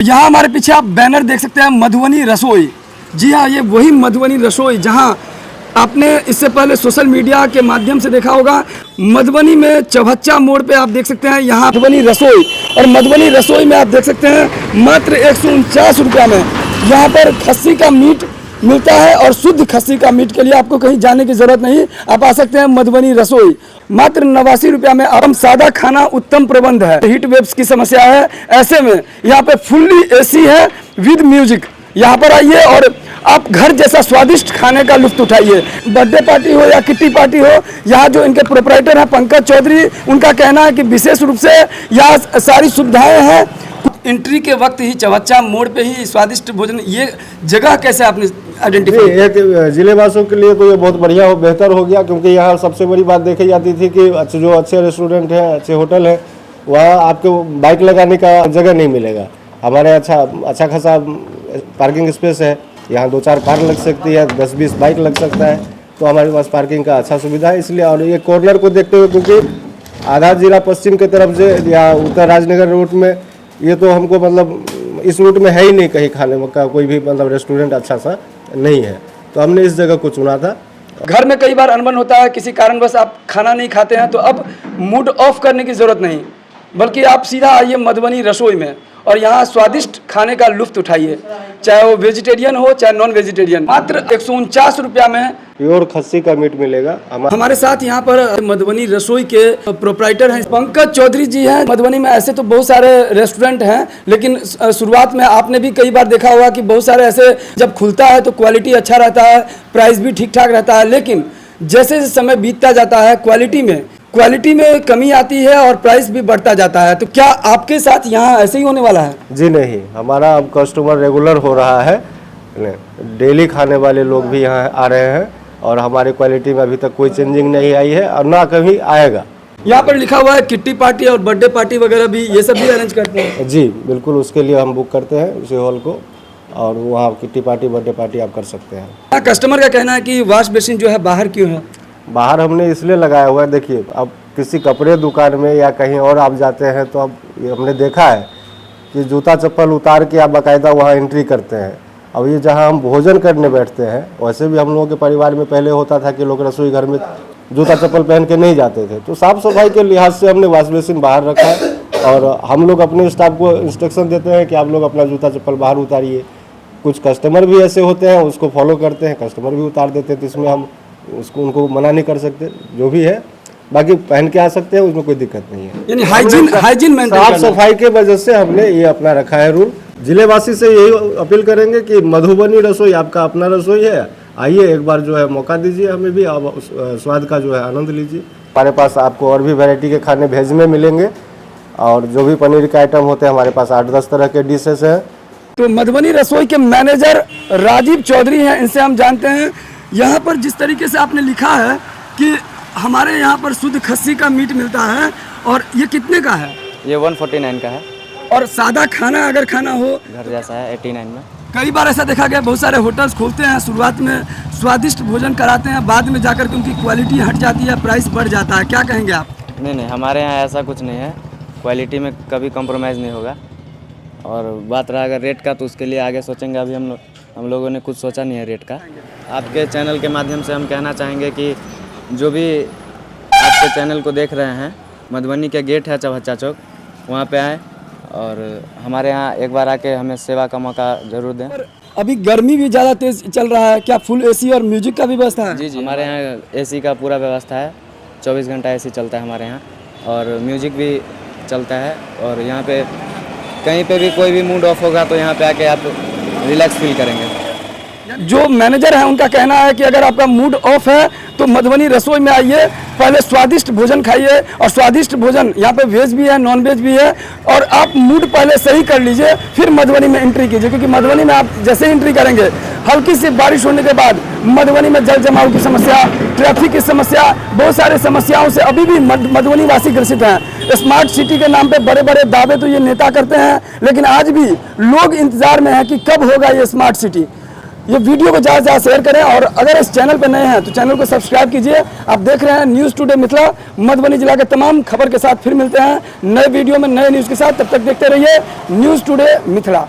यहाँ हमारे पीछे आप बैनर देख सकते हैं, मधुबनी रसोई। जी हाँ, ये वही मधुबनी रसोई जहाँ आपने इससे पहले सोशल मीडिया के माध्यम से देखा होगा। मधुबनी में चौहच्चा मोड़ पे आप देख सकते हैं यहाँ मधुबनी रसोई, और मधुबनी रसोई में आप देख सकते हैं मात्र 149 रुपया में यहाँ पर खस्सी का मीट मिलता है। और शुद्ध खस्सी का मीट के लिए आपको कहीं जाने की ज़रूरत नहीं, आप आ सकते हैं मधुबनी रसोई। मात्र 89 रुपया में आराम सादा खाना, उत्तम प्रबंध है। हीट वेव्स की समस्या है, ऐसे में यहाँ पे फुल्ली एसी है विद म्यूजिक। यहाँ पर आइए और आप घर जैसा स्वादिष्ट खाने का लुत्फ उठाइए। बर्थडे पार्टी हो या किट्टी पार्टी हो, यहाँ जो इनके प्रोपराइटर हैं पंकज चौधरी, उनका कहना है कि विशेष रूप से यहाँ सारी सुविधाएं हैं। एंट्री के वक्त ही चौहच्चा मोड़ पे ही स्वादिष्ट भोजन, ये जगह कैसे आपने आइडेंटिफाई? एक जिले वासियों के लिए तो ये बहुत बढ़िया हो, बेहतर हो गया, क्योंकि यहाँ सबसे बड़ी बात देखी जाती थी कि अच्छे रेस्टोरेंट हैं, अच्छे होटल हैं, वहाँ आपको बाइक लगाने का जगह नहीं मिलेगा। हमारे अच्छा खासा पार्किंग स्पेस है, यहाँ 2-4 कार लग सकती है, 10-20 बाइक लग सकता है, तो हमारे पास पार्किंग का अच्छा सुविधा है। इसलिए और ये कॉर्नर को देखते हुए, क्योंकि आधा जिला पश्चिम की तरफ से या उत्तर राजनगर रूट में ये तो हमको मतलब इस रूट में है ही नहीं कहीं खाने का कोई भी मतलब रेस्टोरेंट अच्छा सा नहीं है, तो हमने इस जगह को चुना था। घर में कई बार अनबन होता है, किसी कारणवश आप खाना नहीं खाते हैं, तो अब मूड ऑफ करने की ज़रूरत नहीं, बल्कि आप सीधा आइए मधुबनी रसोई में और यहाँ स्वादिष्ट खाने का लुत्फ उठाइए, चाहे वो वेजिटेरियन हो चाहे नॉन वेजिटेरियन। मात्र 149 रुपया में प्योर खस्सी का मीट मिलेगा। हमारे साथ यहाँ पर मधुबनी रसोई के प्रोपराइटर हैं पंकज चौधरी जी हैं। मधुबनी में ऐसे तो बहुत सारे रेस्टोरेंट हैं, लेकिन शुरुआत में आपने भी कई बार देखा होगा कि बहुत सारे ऐसे जब खुलता है तो क्वालिटी अच्छा रहता है, प्राइस भी ठीक ठाक रहता है, लेकिन जैसे जैसे समय बीतता जाता है क्वालिटी में कमी आती है और प्राइस भी बढ़ता जाता है। तो क्या आपके साथ यहाँ ऐसे ही होने वाला है? जी नहीं, हमारा अब कस्टमर रेगुलर हो रहा है, डेली खाने वाले लोग भी यहाँ आ रहे हैं और हमारी क्वालिटी में अभी तक कोई चेंजिंग नहीं आई है और ना कभी आएगा। यहाँ पर लिखा हुआ है किट्टी पार्टी और बर्थडे पार्टी वगैरह भी, ये सब भी अरेंज करते हैं? जी बिल्कुल, उसके लिए हम बुक करते हैं उसी हॉल को, और वहाँ किट्टी पार्टी बर्थडे पार्टी आप कर सकते हैं। कस्टमर का कहना है कि वॉश बेसिन जो है बाहर क्यों है? बाहर हमने इसलिए लगाया हुआ है, देखिए अब किसी कपड़े दुकान में या कहीं और आप जाते हैं तो अब हमने देखा है कि जूता चप्पल उतार के आप बाकायदा वहाँ एंट्री करते हैं। अब ये जहाँ हम भोजन करने बैठते हैं, वैसे भी हम लोगों के परिवार में पहले होता था कि लोग रसोई घर में जूता चप्पल पहन के नहीं जाते थे, तो साफ़ सफाई के लिहाज से हमने वॉश बेसिन बाहर रखा है और हम लोग अपने स्टाफ को इंस्ट्रक्शन देते हैं कि आप लोग अपना जूता चप्पल बाहर उतारिए। कुछ कस्टमर भी ऐसे होते हैं, उसको फॉलो करते हैं, कस्टमर भी उतार देते हैं, तो इसमें हम उनको मना नहीं कर सकते, जो भी है बाकी पहन के आ सकते हैं, उसमें कोई दिक्कत नहीं है। यानी हाइजीन मेंटेन, साफ सफाई के वजह से हमने ये अपना रखा है रूल। जिलेवासी से यही अपील करेंगे कि मधुबनी रसोई आपका अपना रसोई है, आइए एक बार जो है मौका दीजिए हमें भी, अब स्वाद का जो है आनंद लीजिए। हमारे पास आपको और भी वैरायटी के खाने वेज में मिलेंगे, और जो भी पनीर के आइटम होते हैं हमारे पास 8-10 तरह के डिशेस हैं। तो मधुबनी रसोई के मैनेजर राजीव चौधरी हैं, इनसे हम जानते हैं। यहाँ पर जिस तरीके से आपने लिखा है कि हमारे यहाँ पर शुद्ध खस्सी का मीट मिलता है, और ये कितने का है? ये 149 का है। और सादा खाना अगर खाना हो घर जैसा है 89 में। कई बार ऐसा देखा गया, बहुत सारे होटल्स खोलते हैं, शुरुआत में स्वादिष्ट भोजन कराते हैं, बाद में जाकर के उनकी क्वालिटी हट जाती है, प्राइस बढ़ जाता है, क्या कहेंगे आप? नहीं, हमारे यहाँ ऐसा कुछ नहीं है, क्वालिटी में कभी कम्प्रोमाइज़ नहीं होगा। और बात रहा अगर रेट का, तो उसके लिए आगे सोचेंगे, अभी हम लोगों ने कुछ सोचा नहीं है रेट का। आपके चैनल के माध्यम से हम कहना चाहेंगे कि जो भी आपके चैनल को देख रहे हैं, मधुबनी के गेट है चौहच्चा चौक, वहाँ पे आएँ और हमारे यहाँ एक बार आके हमें सेवा का मौका जरूर दें। अभी गर्मी भी ज़्यादा तेज़ चल रहा है, क्या फुल एसी और म्यूजिक का भी व्यवस्था है? जी, हमारे यहाँ एसी का पूरा व्यवस्था है, 24 घंटा एसी चलता है हमारे यहाँ, और म्यूजिक भी चलता है। और यहाँ पे कहीं पे भी कोई भी मूड ऑफ होगा तो यहाँ पे आके आप रिलैक्स फील करेंगे। जो मैनेजर है उनका कहना है कि अगर आपका मूड ऑफ है तो मधुबनी रसोई में आइए, पहले स्वादिष्ट भोजन खाइए, और स्वादिष्ट भोजन यहाँ पे वेज भी है नॉन वेज भी है, और आप मूड पहले सही कर लीजिए, फिर मधुबनी में एंट्री कीजिए। क्योंकि मधुबनी में आप जैसे एंट्री करेंगे, हल्की सी बारिश होने के बाद मधुबनी में जल जमाव की समस्या, ट्रैफिक की समस्या, बहुत सारे समस्याओं से अभी भी मधुबनी वासी ग्रसित हैं। स्मार्ट सिटी के नाम पे बड़े बड़े दावे तो ये नेता करते हैं, लेकिन आज भी लोग इंतजार में हैं कि कब होगा ये स्मार्ट सिटी। ये वीडियो को ज़्यादा से ज़्यादा शेयर करें और अगर इस चैनल पर नए हैं तो चैनल को सब्सक्राइब कीजिए। आप देख रहे हैं न्यूज़ टुडे मिथिला, मधुबनी जिला के तमाम खबर के साथ फिर मिलते हैं नए वीडियो में नए न्यूज़ के साथ। तब तक देखते रहिए न्यूज़ टुडे मिथिला।